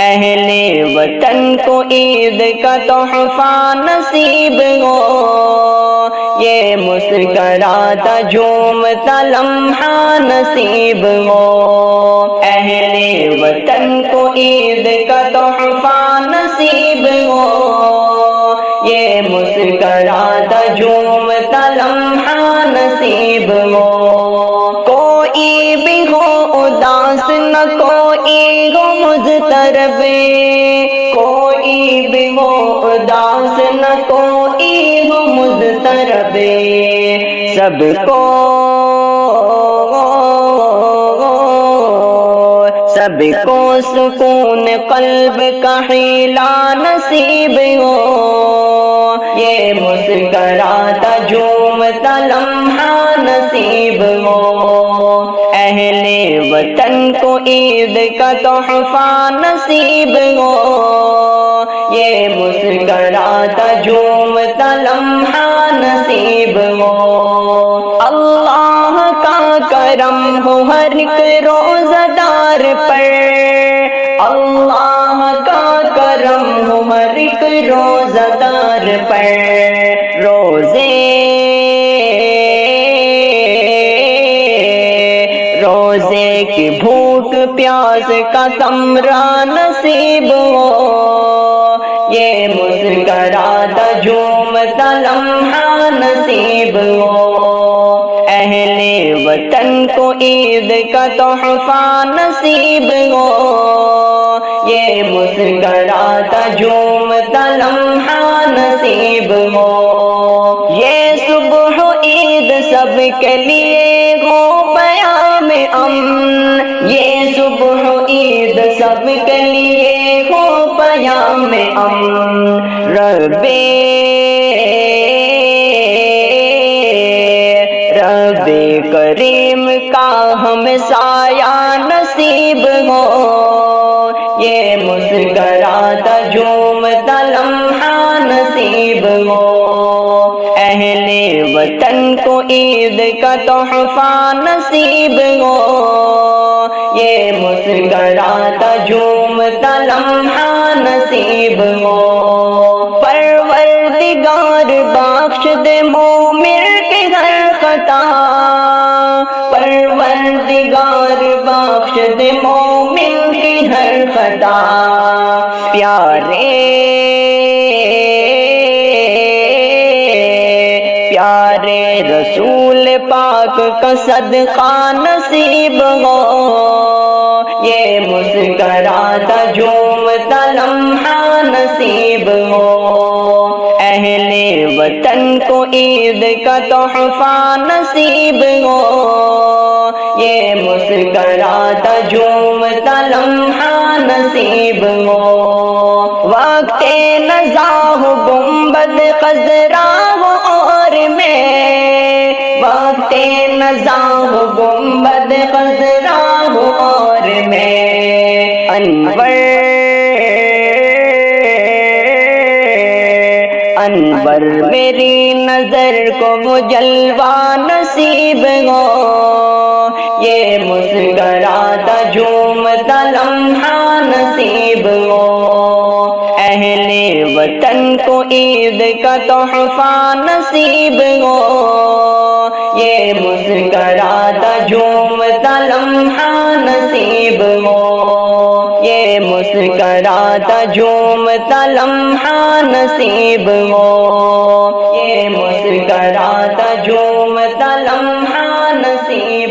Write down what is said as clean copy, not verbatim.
اہل وطن کو عید کا تحفہ نصیب ہو، یہ مسکراتا جھومتا لمحہ نصیب ہو۔ اہل وطن کو عید کا تحفہ نصیب ہو، یہ مسکراتا جھومتا لمحہ نصیب ہو۔ کوئی بھی ہو اداس نہ کوئی ہو مضطرب، کوئی بھی ہو اداس نہ کوئی ہو مضطرب، سب کو سکون قلب کا حیلہ نصیب ہو، یہ مسکراتا جھومتا لمحہ نصیب ہو۔ اہل وطن کو عید کا تحفہ نصیب ہو، یہ مسکراتا جھومتا لمحہ نصیب ہو۔ اللہ کا کرم ہو ہر ایک روزہ دار پر، اللہ کا کرم ہو ہر ایک روزہ دار پر، روزے کی بھوک پیاس کا ثمرہ نصیب ہو، یہ مسکراتا جھومتا لمحہ نصیب ہو۔ اہل وطن کو عید کا تحفہ نصیب ہو، یہ مسکراتا جھومتا لمحہ نصیب ہو۔ یہ صبح عید سب کے لیے ہو پیام امن، یہ صبح عید سب کے لیے ہو پیام امن، رب کریم کا ہمیں سایہ نصیب ہو، یہ مسکراتا جھومتا لمحہ نصیب ہو۔ اہل وطن کو عید کا تحفہ نصیب ہو، یہ مسکراتا جھومتا لمحہ نصیب ہو۔ پروردگار بخش دے مومن کے ہر خطا، پروردگار بخش دے مومن کی ہر خطا، پیارے رسول پاک کا صدقہ نصیب ہو، یہ مسکراتا جھومتا لمحہ نصیب ہو۔ اہل وطن کو عید کا تحفہ نصیب ہو، یہ مسکراتا جھومتا لمحہ نصیب ہو۔ وقت نزاہ گنبد خضرا ہو اور میں، وقت نزاہ گنبد خضرا ہو اور میں، انور میری نظر کو مجلوہ نصیب ہو، یہ مسکراتا جھومتا لمحہ نصیب ہو۔ اہل وطن کو عید کا تحفہ نصیب ہو، یہ مسکراتا جھومتا لمحہ نصیب ہو، یہ مسکراتا جھومتا لمحہ نصیب ہو، یہ مسکراتا جھومتا لمحہ نصیب